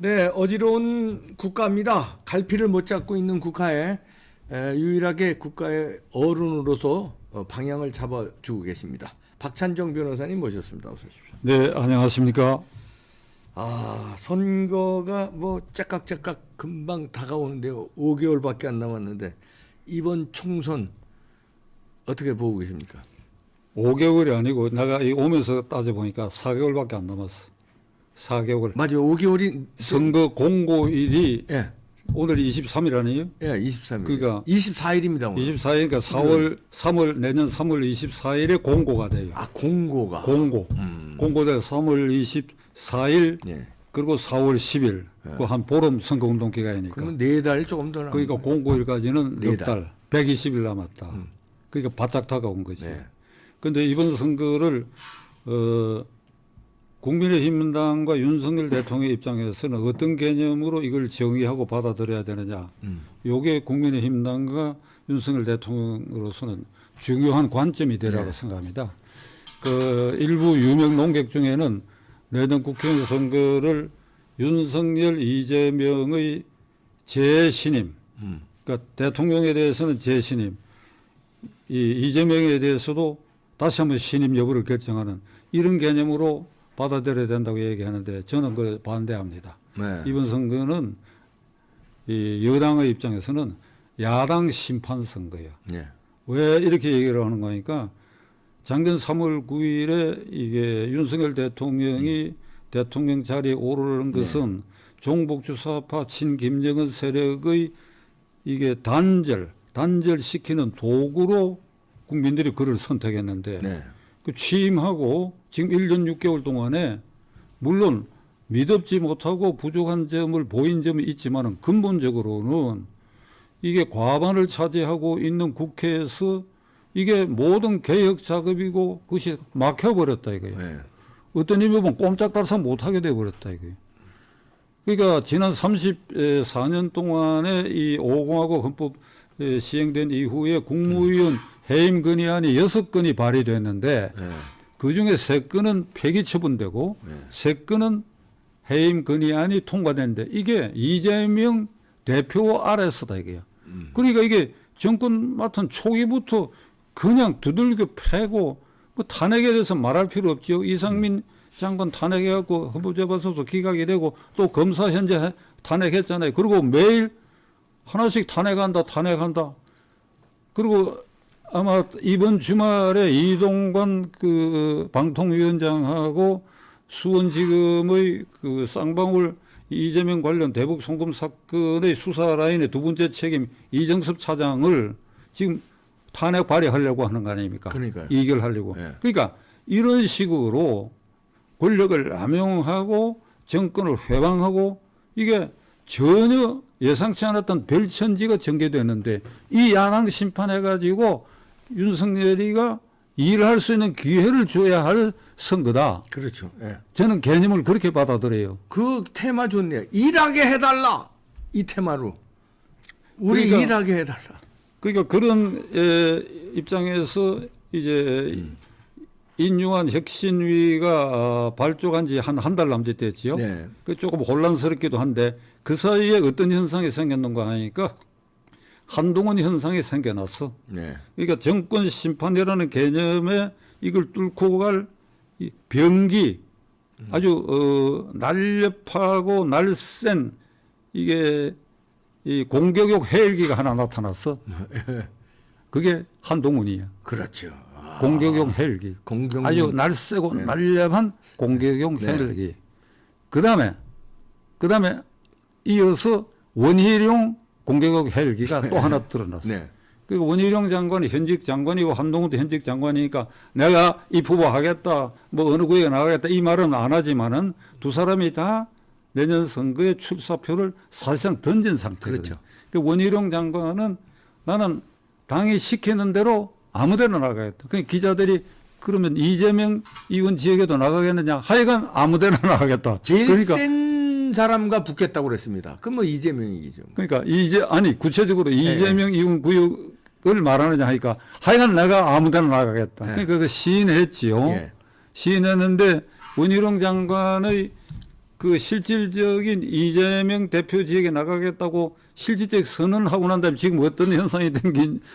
네, 어지러운 국가입니다. 갈피를 못 잡고 있는 국가에 유일하게 국가의 어른으로서 방향을 잡아주고 계십니다. 박찬정 변호사님 모셨습니다. 어서 오십시오. 네, 안녕하십니까. 선거가 뭐 째깍째깍 금방 다가오는데요. 5개월밖에 안 남았는데 이번 총선 어떻게 보고 계십니까? 5개월이 아니고 내가 오면서 따져보니까 4개월밖에 안 남았어. 4개월. 맞아요. 5개월이 선거 공고일이 예. 오늘 23일 아니에요? 예, 23일. 그러니까 24일입니다. 오늘. 24일이니까 내년 3월 24일에 공고가 돼요. 공고가. 공고. 공고돼서 3월 24일 예. 그리고 4월 10일. 그 한 보름 선거운동 기간이니까. 그러면 4달 조금 더 남았네. 그러니까 공고일까지는 네 6달, 120일 남았다. 그러니까 바짝 다가온 거지. 네. 그런데 이번 선거를 국민의힘당과 윤석열 대통령 입장에서는 어떤 개념으로 이걸 정의하고 받아들여야 되느냐. 이게 국민의힘당과 윤석열 대통령으로서는 중요한 관점이 되라고 생각합니다. 일부 유명 논객 중에는 내년 국회의원 선거를 윤석열, 이재명의 재신임, 그러니까 대통령에 대해서는 재신임, 이재명에 대해서도 다시 한번 신임 여부를 결정하는 이런 개념으로 받아들여야 된다고 얘기하는데 저는 그걸 반대합니다. 네. 이번 선거는 이 여당의 입장에서는 야당 심판 선거예요. 네. 왜 이렇게 얘기를 하는 거니까 작년 3월 9일에 이게 윤석열 대통령이 대통령 자리에 오르는 것은 종북주사파 친김정은 세력의 이게 단절시키는 도구로 국민들이 그를 선택했는데 네. 그 취임하고 지금 1년 6개월 동안에 물론 믿업지 못하고 부족한 점을 보인 점이 있지만은 근본적으로는 이게 과반을 차지하고 있는 국회에서 이게 모든 개혁 작업이고 그것이 막혀버렸다 이거예요. 네. 어떤 의미 보면 꼼짝달싹 못하게 돼버렸다 이거예요. 그러니까 지난 34년 동안에 이 5공화국 헌법 시행된 이후에 국무위원 해임 건의안이 6건이 발의됐는데 네. 그중에 3건은 폐기 처분되고 네. 3건은 해임 건의안이 통과됐는데 이게 이재명 대표 아래서다 이게요. 그러니까 이게 정권 맡은 초기부터 그냥 두들겨 패고 뭐 탄핵에 대해서 말할 필요 없죠. 이상민 장관 탄핵해갖고 헌법재판소도 기각이 되고 또 검사 현재 탄핵했잖아요. 그리고 매일 하나씩 탄핵한다. 그리고 아마 이번 주말에 이동관 그 방통위원장하고 수원지검의 그 쌍방울 이재명 관련 대북 송금 사건의 수사 라인의 두 번째 책임 이정섭 차장을 지금 탄핵 발의하려고 하는 거 아닙니까? 그러니까요. 이결하려고. 네. 그러니까 이런 식으로 권력을 남용하고 정권을 회방하고 이게 전혀 예상치 않았던 별천지가 전개되는데 이 야당 심판해가지고 윤석열이가 일할 수 있는 기회를 줘야 할 선거다. 그렇죠. 예. 저는 개념을 그렇게 받아들여요. 그 테마 좋네요. 일하게 해달라. 이 테마로. 우리 그러니까 일하게 해달라. 그러니까 그런 입장에서 이제 인유한 혁신위가 발족한 지 한 달 남짓 됐지요. 네. 그 조금 혼란스럽기도 한데 그 사이에 어떤 현상이 생겼는가 하니까 한동훈 현상이 생겨났어. 네. 그러니까 정권 심판이라는 개념에 이걸 뚫고 갈 이 병기 아주 날렵하고 날쌘 이게 이 공격용 헬기가 하나 나타났어. 그게 한동훈이야. 그렇죠. 공격용 헬기. 아주 날쌔고 네. 날렵한 공격용 네. 헬기. 그다음에 이어서 원희룡 공격용 헬기가 또 하나 드러났어. 네. 그 원희룡 장관이 현직 장관이고 한동훈도 현직 장관이니까 내가 이 후보 하겠다, 뭐 어느 구역에 나가겠다 이 말은 안 하지만은 두 사람이 다 내년 선거에 출사표를 사실상 던진 상태거든요. 그렇죠. 그 원희룡 장관은 나는 당이 시키는 대로 아무데나 나가겠다. 그러니까 기자들이 그러면 이재명 의원 지역에도 나가겠느냐? 하여간 아무데나 나가겠다. 제일 그러니까 센 사람과 붙겠다고 그랬습니다. 그럼 뭐 이재명이죠. 그러니까 구체적으로 이재명 의원 구역을 말하느냐 하니까 하여간 내가 아무데나 나가겠다. 그러니까 그 시인했지요. 예. 시인했는데 원희룡 장관의 그 실질적인 이재명 대표 지역에 나가겠다고 실질적 선언을 하고 난 다음에 지금 어떤 현상이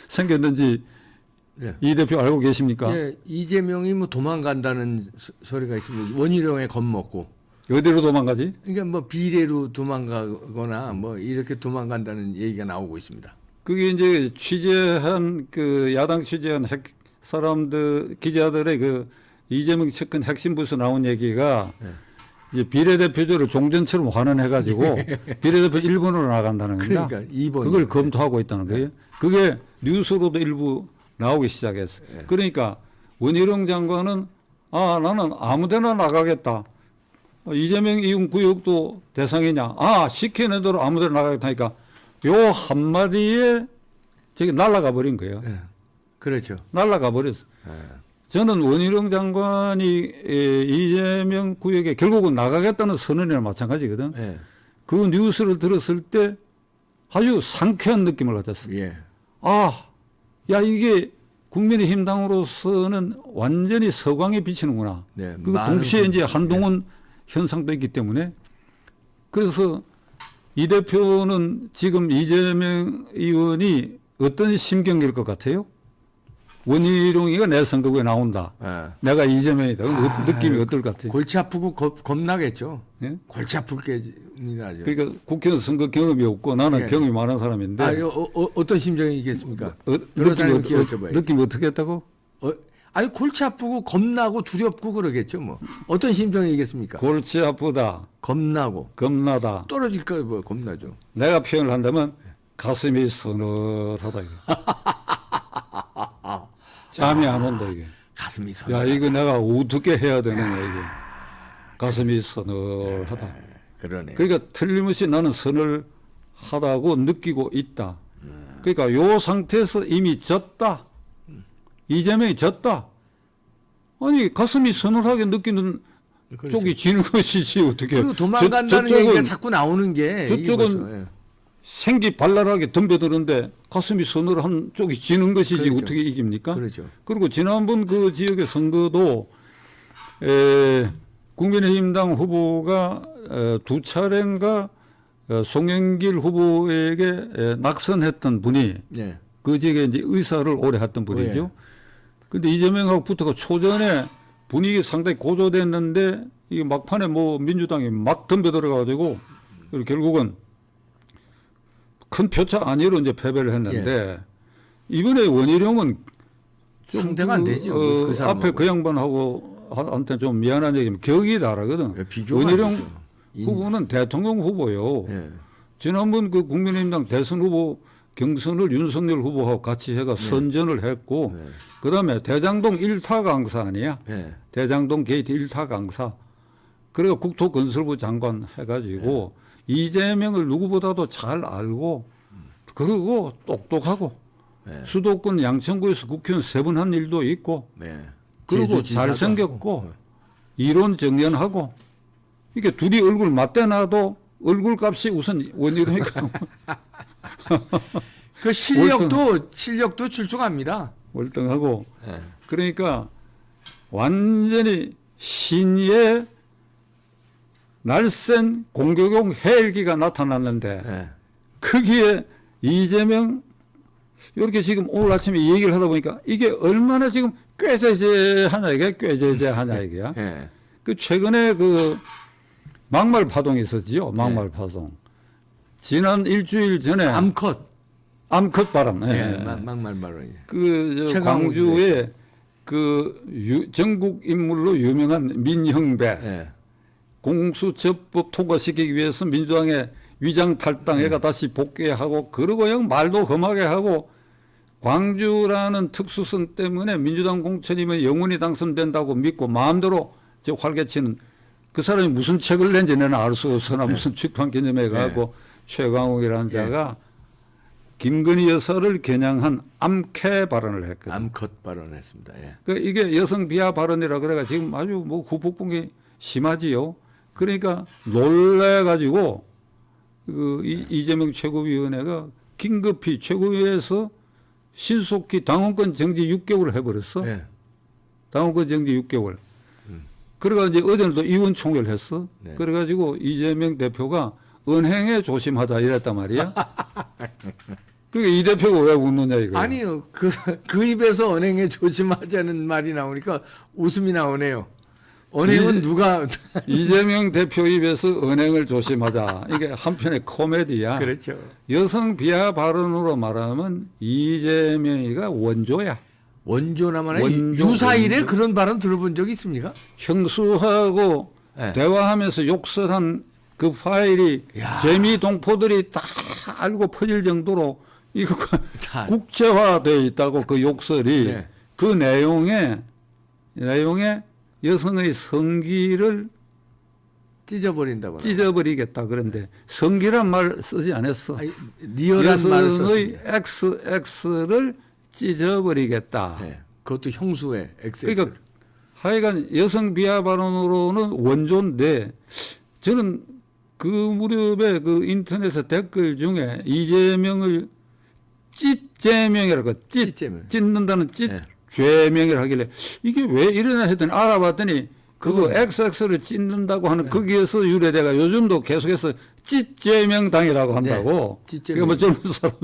생겼는지 예. 이 대표 알고 계십니까? 예, 이재명이 뭐 도망간다는 소리가 있습니다. 원희룡에 겁먹고. 어디로 도망가지? 그러니까 뭐 비례로 도망가거나 뭐 이렇게 도망간다는 얘기가 나오고 있습니다. 그게 이제 취재한 그 야당 취재한 사람들 기자들의 그 이재명 측근 핵심 부서 나온 얘기가 예. 이제 비례대표제를 종전처럼 환원해가지고 비례대표 1번으로 나간다는 겁니다. 그러니까 2번 그걸 검토하고 있다는 거예요. 그게 뉴스로도 일부 나오기 시작했어. 예. 그러니까 원희룡 장관은 나는 아무데나 나가겠다. 이재명 이용 구역도 대상이냐? 시키는 대로 아무데나 나가겠다니까 요 한마디에 저기 날아가 버린 거예요. 예. 그렇죠. 날아가 버렸어. 예. 저는 원희룡 장관이 이재명 구역에 결국은 나가겠다는 선언이나 마찬가지거든. 예. 그 뉴스를 들었을 때 아주 상쾌한 느낌을 가졌어. 예. 야 이게 국민의힘 당으로서는 완전히 서광에 비치는구나. 네, 그 많은 동시에 이제 한동훈 현상도 있기 때문에 그래서 이 대표는 지금 이재명 의원이 어떤 심경일 것 같아요? 원희룡이가 내 선거구에 나온다. 예. 내가 이재명이다. 그럼 느낌이 어떨 것 같아요? 골치 아프고 겁나겠죠. 예? 골치 아플 게입니다. 아주. 그러니까 국회의원 선거 경험이 없고 나는 예. 경험이 많은 사람인데 어떤 심정이겠습니까? 느낌이, 변호사님께 여쭤봐요. 느낌이 어떻게 했다고? 아니 골치 아프고 겁나고 두렵고 그러겠죠. 뭐 어떤 심정이겠습니까? 골치 아프다. 겁나고 겁나다. 떨어질까 뭐 겁나죠. 내가 표현을 한다면 가슴이 서늘하다 이게. 잠이 안 온다 이게. 가슴이 야 서늘. 이거 내가 어떻게 해야 되느냐 이게. 가슴이 서늘하다. 그러네. 그러니까 틀림없이 나는 서늘하다고 느끼고 있다. 그러니까 요 상태에서 이미 졌다. 이재명이 졌다. 아니 가슴이 서늘하게 느끼는 그렇죠. 쪽이 지는 것이지 어떻게. 그리고 도망간다는 저쪽은 얘기가 자꾸 나오는 게 이게 저쪽은 벌써, 예. 생기 발랄하게 덤벼드는데 가슴이 서늘한 쪽이 지는 것이지 그렇죠. 어떻게 이깁니까? 그렇죠. 그리고 지난번 그 지역의 선거도 국민의힘당 후보가 두 차례인가 송영길 후보에게 낙선했던 분이 예. 그 지역에 이제 의사를 오래 했던 분이죠. 근데 이재명하고 붙어가 초전에 분위기 상당히 고조됐는데 이게 막판에 뭐 민주당이 막 덤벼 들어가가지고 결국은 큰 표차 안위로 이제 패배를 했는데 이번에 원희룡은 좀 상대가 안 되죠. 그 사람하고. 앞에 그 양반하고 한테 좀 미안한 얘기면 격이 다르거든. 예, 비교가 안 원희룡 되죠. 후보는 대통령 후보요. 예. 지난번 그 국민의힘당 대선 후보 경선을 윤석열 후보하고 같이 해가 선전을 했고 네. 그다음에 대장동 1타 강사 아니야? 예. 대장동 게이트 1타 강사. 그리고 국토건설부 장관 해가지고 이재명을 누구보다도 잘 알고 그리고 똑똑하고 예. 수도권 양천구에서 국회의원 3번 한 일도 있고 예. 그리고 제주지사도 잘생겼고 하고. 이론 정연하고 이게 둘이 얼굴 맞대놔도 얼굴 값이 우선 원희룡이니까 그 실력도 출중합니다. 월등하고 예. 그러니까 완전히 신의 날쌘 공격용 헬기가 나타났는데 예. 거기에 이재명 이렇게 지금 오늘 아침에 이 얘기를 하다 보니까 이게 얼마나 지금 꾀재재하냐 이게 꾀재재하냐 이게야. 예. 그 최근에 그 막말 파동이 있었지요. 막말 파동. 지난 일주일 전에 암컷. 암컷 발언. 예. 막말 발언이. 그 최강욱 광주에 그 전국 인물로 유명한 민형배 예. 공수처법 통과시키기 위해서 민주당의 위장 탈당해가 다시 복귀하고 그러고 그냥 말도 험하게 하고 광주라는 특수성 때문에 민주당 공천이면 영원히 당선된다고 믿고 마음대로 저 활개치는 그 사람이 무슨 책을 낸지 나는 알 수 없으나 무슨 출판 기념회 가고 최강욱이라는 자가 김건희 여사를 겨냥한 암캐 발언을 했거든. 암컷 발언했습니다. 예. 그 이게 여성 비하 발언이라 그래가 지금 아주 뭐 후폭풍이 심하지요. 그러니까 놀래가지고 그 이재명 최고위원회가 긴급히 최고위에서 신속히 당원권 정지 6개월을 해버렸어. 예. 당원권 정지 6개월. 그래가지고 이제 어제는 또 의원총회를 했어. 네. 그래가지고 이재명 대표가 은행에 조심하자 이랬단 말이야. 그러니까 이 대표가 왜 웃느냐 이거야. 아니요. 그 입에서 언행에 조심하자는 말이 나오니까 웃음이 나오네요. 언행은 누가 이재명 대표 입에서 은행을 조심하자. 이게 한편의 코미디야. 그렇죠. 여성 비하 발언으로 말하면 이재명이가 원조야. 원조나마나 원조, 유사일에 원조. 그런 발언 들어본 적이 있습니까? 형수하고 네. 대화하면서 욕설한 그 파일이 야. 재미 동포들이 다 알고 퍼질 정도로 이거 다. 국제화되어 있다고 그 욕설이 네. 그 내용에 여성의 성기를 찢어버린다고. 찢어버리겠다. 그런데 성기란 말 쓰지 않았어. 아니, 리얼한 말을 여성의 썼습니다. XX를 찢어버리겠다. 네. 그것도 형수의 XX. 그러니까 하여간 여성 비하 발언으로는 원조인데 저는 그 무렵에 그 인터넷에 댓글 중에 이재명을 찢재명이라고 찢재명. 찢는다는 찢 네. 죄명이라 하길래 이게 왜 이러나 했더니 알아봤더니 그거 그건- XX를 찢는다고 하는 거기에서 유래돼가 요즘도 계속해서 찢재명당이라고 한다고. 네, 찢재명. 그러니까 뭐 젊은 사람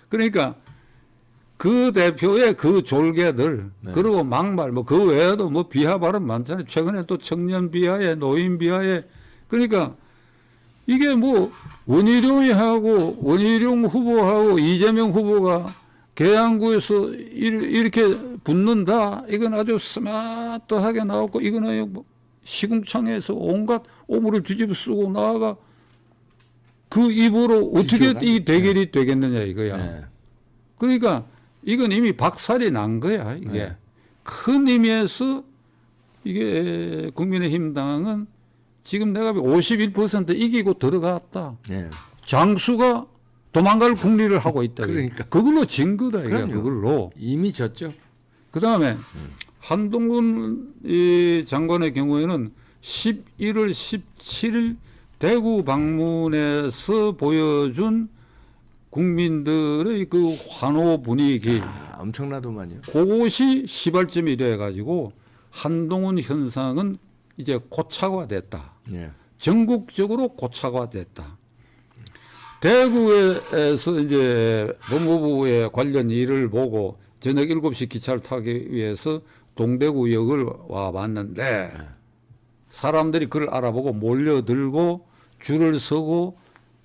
그러니까 그 대표의 그 졸개들 네. 그리고 막말 뭐 그 외에도 뭐 비하 발언 많잖아요. 최근에 또 청년 비하에 노인 비하에 그러니까 이게 뭐 원희룡 후보하고 이재명 후보가 계양구에서 이렇게 붙는다. 이건 아주 스마트하게 나왔고 이거는 뭐 시궁창에서 온갖 오물을 뒤집어 쓰고 나아가 그 입으로 어떻게 비교가? 이 대결이 되겠느냐 이거야. 네. 그러니까 이건 이미 박살이 난 거야. 이게 네. 큰 의미에서 이게 국민의힘 당은 지금 내가 51% 이기고 들어갔다. 네. 장수가 도망갈 국리를 하고 있다. 그러니까. 그걸로 진 거다. 이게 그럼요. 그걸로. 이미 졌죠. 그 다음에 한동훈 이 장관의 경우에는 11월 17일 대구 방문에서 보여준 국민들의 그 환호 분위기 엄청나더만요. 그것이 시발점이 돼가지고 한동훈 현상은 이제 고착화됐다. 예. 전국적으로 고착화됐다. 대구에서 이제 법무부의 관련 일을 보고 저녁 7시 기차를 타기 위해서 동대구역을 와봤는데 사람들이 그걸 알아보고 몰려들고 줄을 서고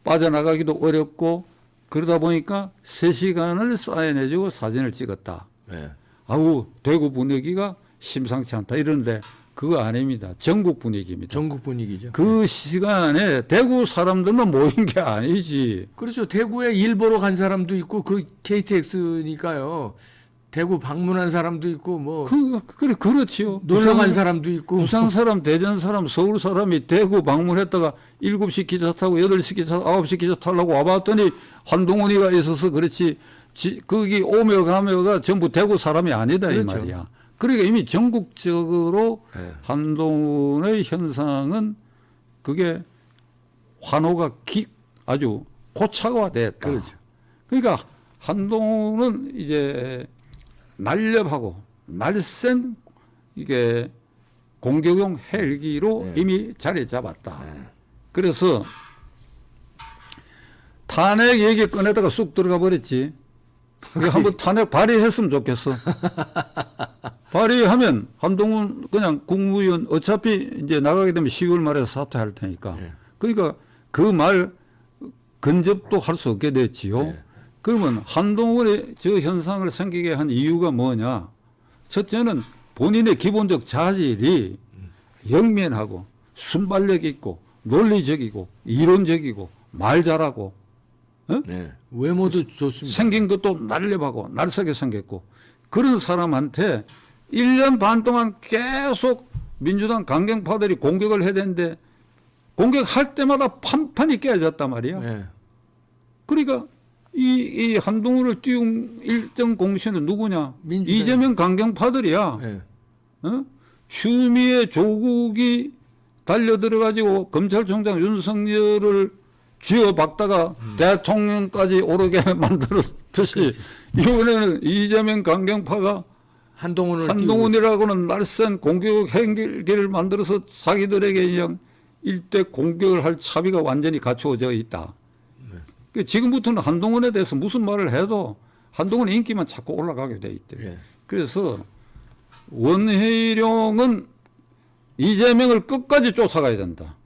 빠져나가기도 어렵고 그러다 보니까 3시간을 사인해주고 사진을 찍었다. 예. 아우 대구 분위기가 심상치 않다 이런데 그거 아닙니다. 전국 분위기입니다. 전국 분위기죠. 그 시간에 대구 사람들만 모인 게 아니지. 그렇죠. 대구에 일 보러 간 사람도 있고 그 KTX니까요. 대구 방문한 사람도 있고 뭐 그래 그렇지요. 놀러 간 사람도 있고 부산 사람, 대전 사람, 서울 사람이 대구 방문했다가 7시 기차 타고 8시 기차, 9시 기차 타려고 와봤더니 한동훈이가 있어서 그렇지. 거기 오며 가며가 전부 대구 사람이 아니다 그렇죠. 이 말이야. 그러니까 이미 전국적으로 네. 한동훈의 현상은 그게 환호가 아주 고착화됐다. 그렇죠. 그러니까 한동훈은 이제 날렵하고 날쌘 이게 공격용 헬기로 네. 이미 자리 잡았다. 그래서 탄핵 얘기 꺼내다가 쑥 들어가 버렸지. 그게 한번 탄핵 발의했으면 좋겠어. 발의하면 한동훈 그냥 국무위원 어차피 이제 나가게 되면 10월 말에 사퇴할 테니까. 네. 그러니까 그 말 근접도 할 수 없게 됐지요. 네. 그러면 한동훈의 저 현상을 생기게 한 이유가 뭐냐? 첫째는 본인의 기본적 자질이 영면하고 순발력 있고 논리적이고 이론적이고 말 잘하고 네. 외모도 좋습니다. 생긴 것도 날렵하고 날쌔게 생겼고 그런 사람한테 1년 반 동안 계속 민주당 강경파들이 공격을 해야 되는데 공격할 때마다 판판이 깨졌단 말이야. 네. 그러니까 이 한동훈을 띄운 일정 공신은 누구냐? 민주당. 이재명 강경파들이야. 네. 어? 추미애 조국이 달려들어가지고 검찰총장 윤석열을 쥐어박다가 대통령까지 오르게 만들었듯이 이번에는 이재명 강경파가 한동훈이라고는 날쌘 공격 행기를 만들어서 자기들에게 그냥 일대 공격을 할 차비가 완전히 갖추어져 있다. 네. 지금부터는 한동훈에 대해서 무슨 말을 해도 한동훈 인기만 자꾸 올라가게 돼 있대. 네. 그래서 원희룡은 이재명을 끝까지 쫓아가야 된다.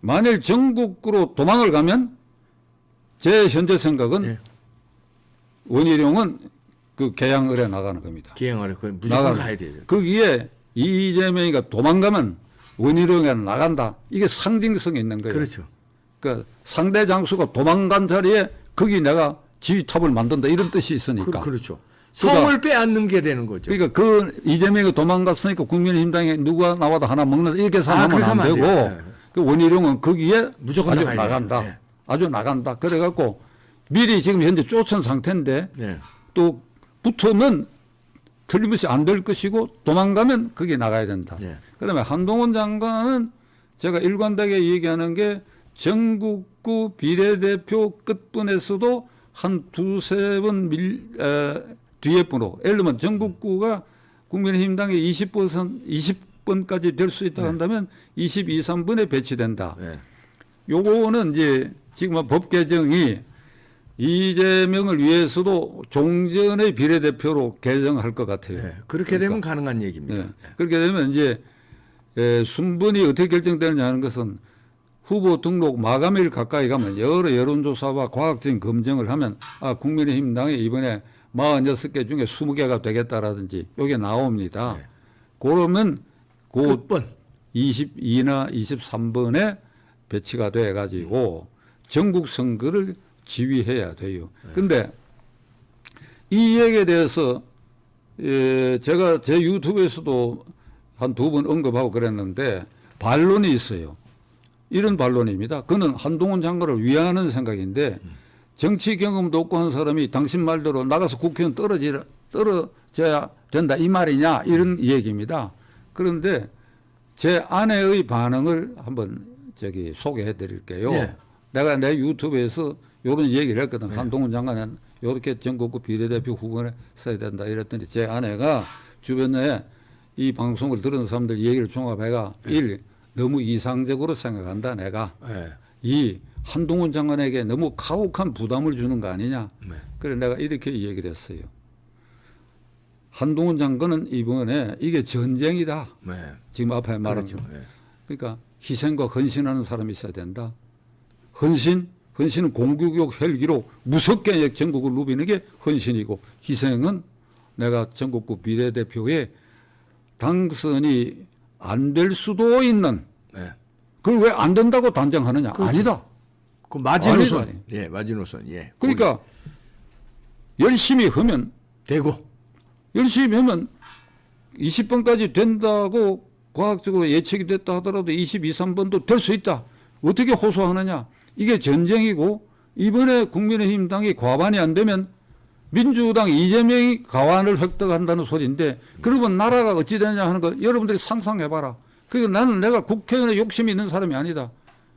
만일 전국으로 도망을 가면 제 현재 생각은 네. 원희룡은 그 계양을에 나가는 겁니다. 계양을에 무조건 가야 돼요. 거기에 이재명이가 도망가면 원희룡이 나간다. 이게 상징성이 있는 거예요. 그렇죠. 그러니까 상대 장수가 도망간 자리에 거기 내가 지휘탑을 만든다 이런 뜻이 있으니까. 그렇죠. 성을 빼앗는 게 되는 거죠. 그러니까 그 이재명이 도망갔으니까 국민의힘당에 누가 나와도 하나 먹는다 이렇게 생각하면 안 되고 네. 그 원희룡은 거기에 무조건 아주 나간다. 네. 아주 나간다. 그래갖고 미리 지금 현재 쫓은 상태인데 네. 또 붙으면 틀림없이 안 될 것이고 도망가면 거기에 나가야 된다. 네. 그다음에 한동훈 장관은 제가 일관되게 얘기하는 게 전국구 비례대표 끝분에서도 한 두세 번 뒤에 번호. 예를 들면 전국구가 국민의힘당의 20번까지 될 수 있다고 한다면 22, 3번에 배치된다. 네. 요거는 이제 지금 법 개정이 이재명을 위해서도 종전의 비례대표로 개정할 것 같아요. 네. 그렇게 되면 가능한 얘기입니다. 네. 그렇게 되면 이제 순번이 어떻게 결정되느냐 하는 것은 후보 등록 마감일 가까이 가면 여러 여론조사와 과학적인 검증을 하면 국민의힘당이 이번에 46개 중에 20개가 되겠다라든지 이게 나옵니다. 네. 그러면 그 22나 23번에 배치가 돼 가지고 전국 선거를 지휘해야 돼요. 그런데 네. 이 얘기에 대해서 제가 제 유튜브에서도 한 2번 언급하고 그랬는데 반론이 있어요. 이런 반론입니다. 그는 한동훈 장관을 위하는 생각인데 정치 경험도 없고 한 사람이 당신 말대로 나가서 국회의원 떨어져야 된다 이 말이냐 이런 얘기입니다. 그런데 제 아내의 반응을 한번 소개해 드릴게요. 네. 내가 내 유튜브에서 이런 얘기를 했거든. 네. 한동훈 장관은 이렇게 전국구 비례대표 후보에 써야 된다 이랬더니 제 아내가 주변에 이 방송을 들은 사람들 얘기를 종합해가 네. 너무 이상적으로 생각한다 내가. 네. 이 한동훈 장관에게 너무 가혹한 부담을 주는 거 아니냐. 네. 그래 내가 이렇게 얘기를 했어요. 한동훈 장관은 이번에 이게 전쟁이다. 네. 지금 앞에 말한 거. 그렇죠. 네. 그러니까 희생과 헌신하는 사람이 있어야 된다. 헌신은 공격용 헬기로 무섭게 전국을 누비는 게 헌신이고 희생은 내가 전국구 비례대표에 당선이 안 될 수도 있는 네. 그걸 왜 안 된다고 단정하느냐. 그렇죠. 아니다. 그 마지노선. 예, 마지노선. 예. 그러니까 열심히 하면 되고 열심히 하면 20번까지 된다고 과학적으로 예측이 됐다 하더라도 22, 3번도 될 수 있다. 어떻게 호소하느냐. 이게 전쟁이고 이번에 국민의힘당이 과반이 안 되면 민주당 이재명이 과반을 획득한다는 소리인데 그러면 나라가 어찌 되냐 하는 거 여러분들이 상상해봐라. 그러니까 나는 내가 국회의원에 욕심이 있는 사람이 아니다.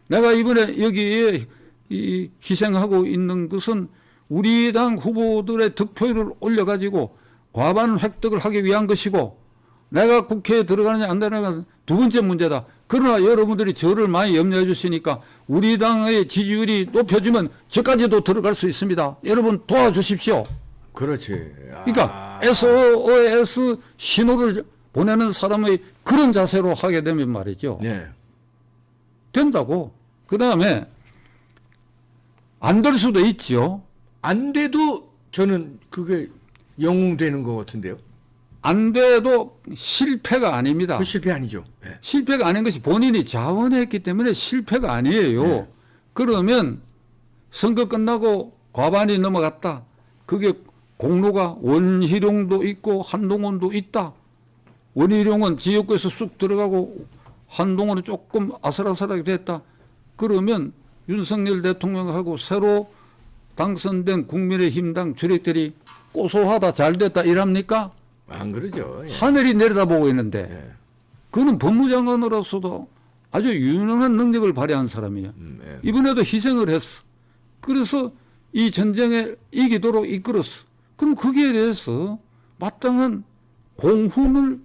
내가 이번에 여기에 희생하고 있는 것은 우리 당 후보들의 득표율을 올려가지고 과반 획득을 하기 위한 것이고 내가 국회에 들어가느냐 안 되느냐가 두 번째 문제다. 그러나 여러분들이 저를 많이 염려해 주시니까 우리 당의 지지율이 높여지면 저까지도 들어갈 수 있습니다. 여러분 도와주십시오. 그렇지. 그러니까 SOS 신호를 보내는 사람의 그런 자세로 하게 되면 말이죠. 네. 된다고. 그다음에 안 될 수도 있죠. 안 돼도 저는 그게 영웅되는 것 같은데요. 안 돼도 실패가 아닙니다. 그 실패 아니죠. 네. 실패가 아닌 것이 본인이 자원했기 때문에 실패가 아니에요. 네. 그러면 선거 끝나고 과반이 넘어갔다. 그게 공로가 원희룡도 있고 한동훈도 있다. 원희룡은 지역구에서 쑥 들어가고 한동훈은 조금 아슬아슬하게 됐다. 그러면 윤석열 대통령하고 새로 당선된 국민의힘당 주력들이 고소하다 잘 됐다 이랍니까? 안 그러죠. 예. 하늘이 내려다보고 있는데 예. 그는 법무장관으로서도 아주 유능한 능력을 발휘한 사람이에요. 예. 이번에도 희생을 했어. 그래서 이 전쟁에 이기도록 이끌었어. 그럼 거기에 대해서 마땅한 공훈을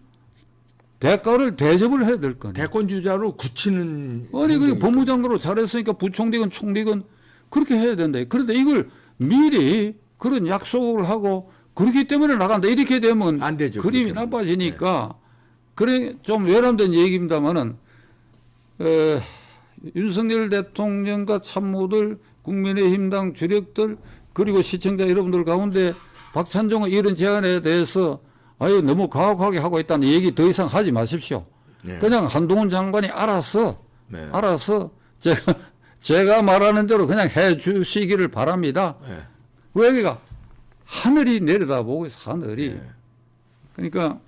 대가를 대접을 해야 될 거 아니에요. 대권 주자로 굳히는 아니 그 행동이 법무장관으로 잘했으니까 부총리건 총리건 그렇게 해야 된다. 그런데 이걸 미리 그런 약속을 하고 그렇기 때문에 나간다. 이렇게 되면 안 되죠. 그림이 그렇게는. 나빠지니까 그래 좀 외람된 얘기입니다만은 윤석열 대통령과 참모들, 국민의힘당 주력들 그리고 시청자 여러분들 가운데 박찬종의 이런 제안에 대해서 아유 너무 가혹하게 하고 있다는 얘기 더 이상 하지 마십시오. 네. 그냥 한동훈 장관이 알아서 네. 제가 말하는 대로 그냥 해 주시기를 바랍니다. 네. 왜 여기가 하늘이 내려다보고 있어, 하늘이. 네. 그러니까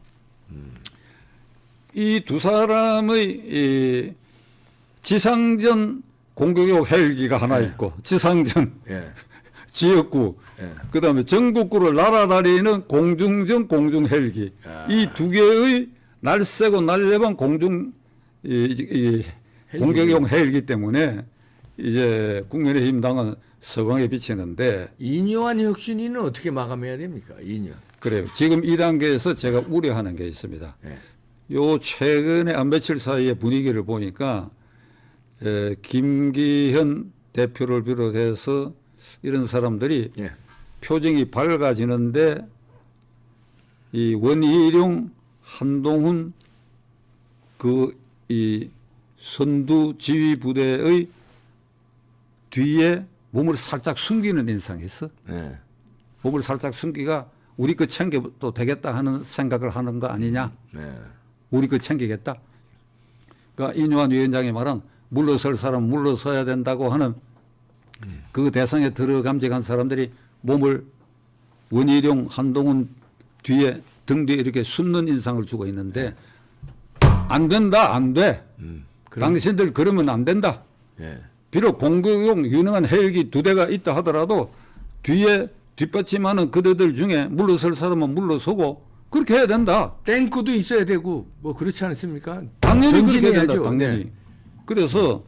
이 두 사람의 이 지상전 공격용 헬기가 하나 네. 있고 지상전 예. 지역구 예. 그다음에 전국구를 날아다니는 공중전 공중 헬기 아. 이 두 개의 날새고 날려방 공중 이 공격용 헬기 때문에 이제 국민의힘당은 서광에 비치는데 이뇨한 혁신위는 어떻게 마감해야 됩니까? 이뇨. 그래요. 지금 이 단계에서 제가 우려하는 게 있습니다. 예. 요 최근에 안 며칠 사이의 분위기를 보니까 김기현 대표를 비롯해서 이런 사람들이 예. 표정이 밝아지는데 이 원희룡, 한동훈 그 이 선두 지휘 부대의 뒤에 몸을 살짝 숨기는 인상이 있어. 예. 몸을 살짝 숨기가 우리 거 챙겨도 되겠다 하는 생각을 하는 거 아니냐. 예. 우리 거 챙기겠다. 그러니까 이뇨한 위원장이 말한 물러설 사람 물러서야 된다고 하는 그 대상에 들어감직한 사람들이 몸을 원희룡, 한동훈 뒤에 등 뒤에 이렇게 숨는 인상을 주고 있는데 안 된다, 안 돼. 당신들 그러면 안 된다. 예. 비록 공격용 유능한 헬기 2대가 있다 하더라도 뒤에 뒷받침하는 그대들 중에 물러설 사람은 물러서고 그렇게 해야 된다. 탱크도 있어야 되고 뭐 그렇지 않습니까? 당연히 그렇게 해야 전진해야죠. 된다. 당연히. 네. 그래서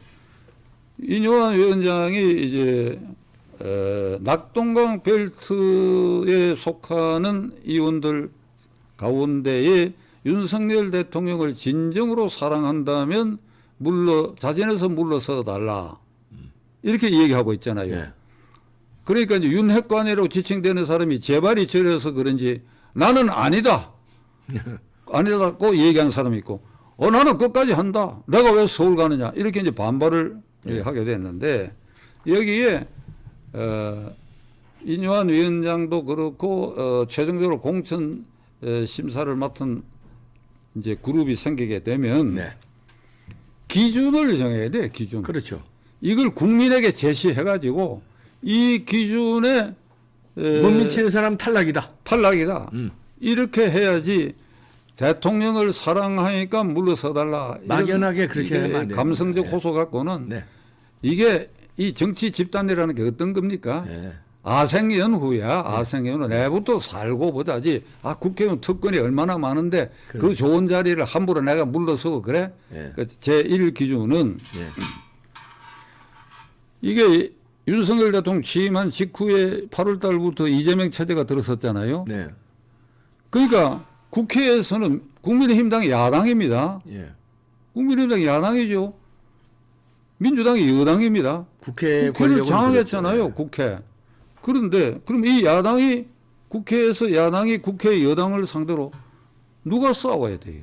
이뇨한 위원장이 이제 낙동강 벨트에 속하는 의원들 가운데에 윤석열 대통령을 진정으로 사랑한다면 자진해서 물러서 달라. 이렇게 얘기하고 있잖아요. 예. 그러니까 이제 윤핵관이라고 지칭되는 사람이 제발이 저래서 그런지 나는 아니다. 아니다고 얘기한 사람이 있고, 나는 끝까지 한다. 내가 왜 서울 가느냐. 이렇게 이제 반발을 하게 됐는데, 여기에, 이뇨한 위원장도 그렇고, 최종적으로 공천 심사를 맡은 이제 그룹이 생기게 되면, 네. 기준을 정해야 돼, 기준. 그렇죠. 이걸 국민에게 제시해가지고, 이 기준에 못 미치는 사람 탈락이다. 탈락이다. 음. 이렇게 해야지 대통령을 사랑하니까 물러서달라. 이런 막연하게 그렇게 이게 하면 안 돼요. 감성적 네. 호소 갖고는 네. 이게 이 정치 집단이라는 게 어떤 겁니까? 예. 아생연후야. 아생연후. 내부터 살고 보자지. 국회의원 특권이 얼마나 많은데 그 좋은 자리를 함부로 내가 물러서고 그래? 예. 제1기준은 예. 이게 윤석열 대통령 취임한 직후에 8월 달부터 이재명 체제가 들어섰잖아요. 네. 그러니까 국회에서는 국민의힘당이 야당입니다. 예. 국민의힘당이 야당이죠. 민주당이 여당입니다. 국회 국회를 권력은 장악했잖아요. 그렇죠. 국회. 그런데 그럼 이 야당이 국회에서 야당이 국회 여당을 상대로 누가 싸워야 돼요?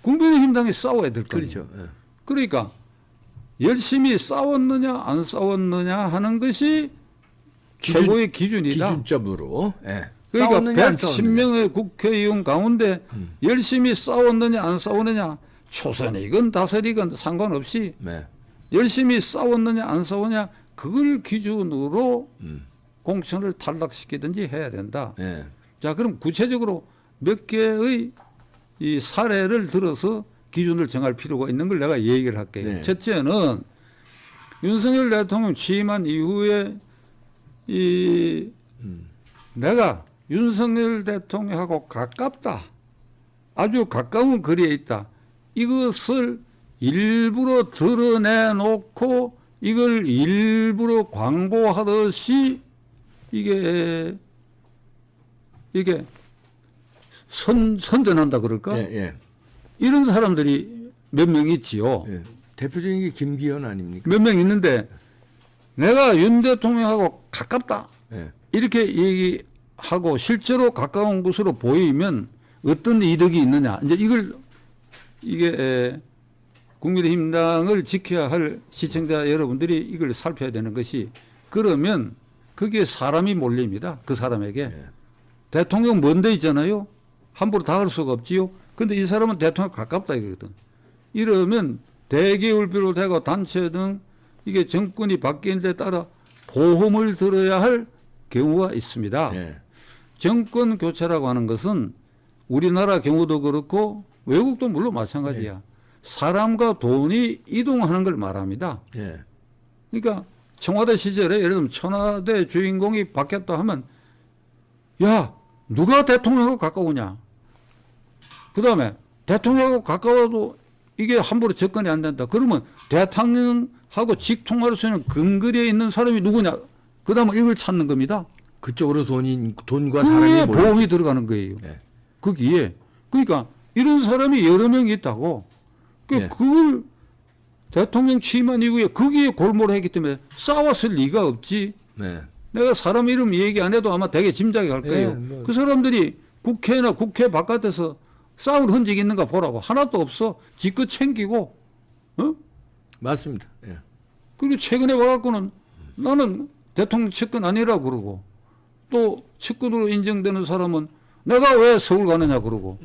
국민의힘당이 싸워야 될 거예요. 그렇죠. 예. 그러니까 열심히 싸웠느냐 안 싸웠느냐 하는 것이 최고의 기준이다. 기준점으로. 예. 그러니까 싸웠느냐 안 싸웠느냐. 110명의 국회의원 가운데 열심히 싸웠느냐 안 싸웠느냐 초선이건 다설이건 상관없이 네. 열심히 싸웠느냐 안 싸웠느냐 그걸 기준으로 음. 공천을 탈락시키든지 해야 된다. 예. 자, 그럼 구체적으로 몇 개의 이 사례를 들어서 기준을 정할 필요가 있는 걸 내가 얘기를 할게요. 네. 첫째는 윤석열 대통령 취임한 이후에 내가 윤석열 대통령하고 가깝다. 아주 가까운 거리에 있다. 이것을 일부러 드러내놓고 이걸 일부러 광고하듯이 이게 선전한다 그럴까? 예, 예. 이런 사람들이 몇 명 있지요. 예. 대표적인 게 김기현 아닙니까? 몇 명 있는데 내가 윤 대통령하고 가깝다. 예. 이렇게 얘기하고 실제로 가까운 것으로 보이면 어떤 이득이 있느냐. 이제 이게 국민의힘당을 지켜야 할 시청자 여러분들이 이걸 살펴야 되는 것이 그러면 거기에 사람이 몰립니다. 그 사람에게. 예. 대통령 먼데 있잖아요. 함부로 닿을 수가 없지요. 근데 이 사람은 대통령 가깝다 이거거든. 이러면 대기업을 비롯해서 단체 등 이게 정권이 바뀌는 데 따라 보험을 들어야 할 경우가 있습니다. 예. 정권 교체라고 하는 것은 우리나라 경우도 그렇고 외국도 물론 마찬가지야. 사람과 돈이 이동하는 걸 말합니다. 예. 그러니까 청와대 시절에 예를 들면 청와대 주인공이 바뀌었다 하면 야 누가 대통령하고 가까우냐. 그 다음에 대통령하고 가까워도 이게 함부로 접근이 안 된다. 그러면 대통령하고 직통할 수 있는 근거리에 있는 사람이 누구냐. 그 다음에 이걸 찾는 겁니다. 그쪽으로 돈과 사람이 그에 몰려. 보험이 들어가는 거예요. 예. 거기에. 그러니까 이런 사람이 여러 명이 있다고. 예. 그걸 대통령 취임한 이후에 거기에 골몰을 했기 때문에 싸웠을 리가 없지. 네. 내가 사람 이름 얘기 안 해도 아마 되게 짐작이 갈 거예요. 뭐. 그 사람들이 국회나 국회 바깥에서 싸울 흔적이 있는가 보라고. 하나도 없어. 지껏 챙기고. 어? 맞습니다. 예. 그리고 최근에 와갖고는 나는 대통령 측근 아니라 그러고 또 측근으로 인정되는 사람은 내가 왜 서울 가느냐 그러고.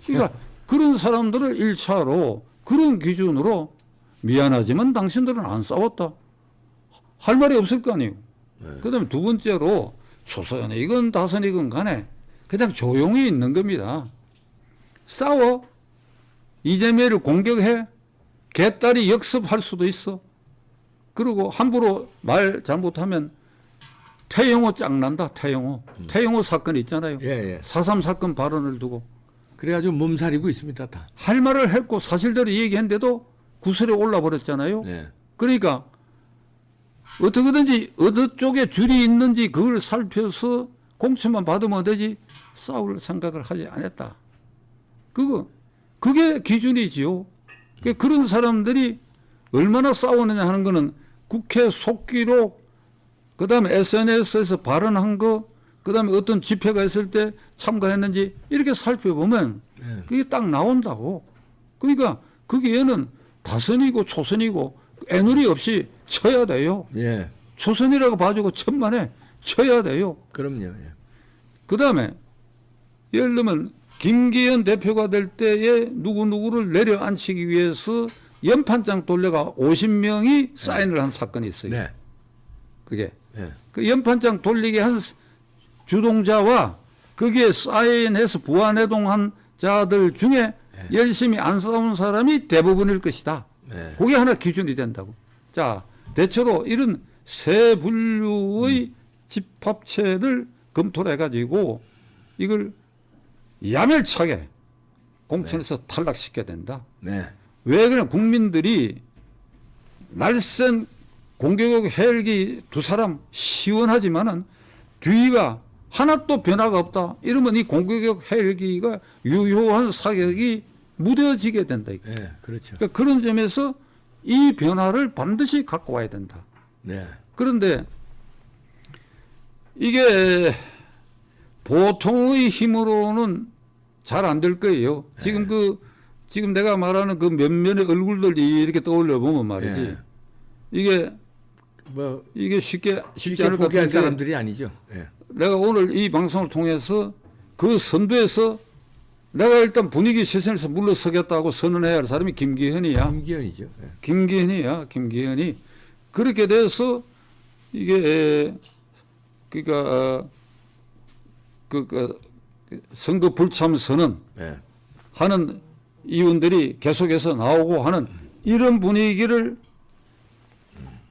그러니까 그런 사람들을 1차로 그런 기준으로 미안하지만 당신들은 안 싸웠다. 할 말이 없을 거 아니에요. 네. 그 다음에 두 번째로 초선이건 다선이건 간에 그냥 조용히 있는 겁니다. 싸워. 이재명을 공격해. 개딸이 역습할 수도 있어. 그리고 함부로 말 잘못하면 태영호 짱난다. 태영호. 태영호 사건 있잖아요. 예, 예. 4.3 사건 발언을 두고. 그래가지고 몸살이고 있습니다, 다. 할 말을 했고 사실대로 얘기했는데도 구설에 올라버렸잖아요. 네. 그러니까 어떻게든지 어느 쪽에 줄이 있는지 그걸 살펴서 공천만 받으면 되지 싸울 생각을 하지 않았다. 그게 기준이지요. 그런 사람들이 얼마나 싸우느냐 하는 거는 국회 속기록, 그 다음에 SNS에서 발언한 거, 그 다음에 어떤 집회가 있을 때 참가했는지 이렇게 살펴보면 네. 그게 딱 나온다고. 그러니까 거기에는 다선이고 초선이고 애누리 없이 쳐야 돼요. 예. 초선이라고 봐주고 천만에 쳐야 돼요. 그럼요. 예. 그 다음에 예를 들면 김기현 대표가 될 때에 누구누구를 내려앉히기 위해서 연판장 돌려가 50명이 사인을 한 사건이 있어요. 네. 그게. 예. 그 연판장 돌리게 한 주동자와 거기에 사인해서 부안해동한 자들 중에 열심히 안 싸운 사람이 대부분일 것이다. 네. 그게 하나 기준이 된다고. 자, 대체로 이런 세 분류의 집합체를 검토를 해가지고 이걸 야멸차게 공천에서 탈락시켜야 된다. 네. 왜 그냥 국민들이 날쌘 공교육 헬기 두 사람 시원하지만은 뒤가 하나도 변화가 없다. 이러면 이 공교육 헬기가 유효한 사격이 무뎌지게 된다. 예, 그렇죠. 그러니까 그런 점에서 이 변화를 반드시 갖고 와야 된다. 네. 그런데 이게 보통의 힘으로는 잘 안 될 거예요. 지금 내가 말하는 그 몇몇의 얼굴들 이렇게 떠올려 보면 말이지. 예. 이게 쉽지 쉽게 않을 것 포기할 같은데 사람들이 아니죠. 예. 내가 오늘 이 방송을 통해서 그 선두에서 내가 일단 분위기 시선에서 물러서겠다고 선언해야 할 사람이 김기현이야. 김기현이죠. 예. 김기현이. 그렇게 돼서 이게 그러니까 그 선거 불참 선언 예. 하는 의원들이 계속해서 나오고 하는 이런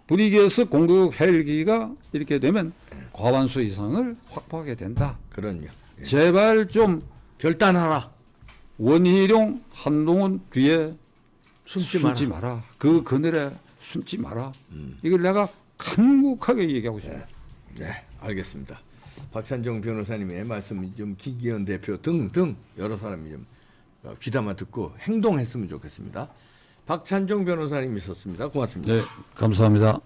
분위기에서 공격 헬기가 이렇게 되면 과반수 이상을 확보하게 된다. 그럼요. 예. 제발 좀 결단하라. 원희룡, 한동훈 뒤에 숨지 마라. 그 그늘에 숨지 마라. 이걸 내가 간곡하게 얘기하고 싶어요. 네, 알겠습니다. 박찬정 변호사님의 말씀 좀 김기현 대표 등등 여러 사람이 좀 귀담아 듣고 행동했으면 좋겠습니다. 박찬정 변호사님이셨습니다. 고맙습니다. 네, 감사합니다.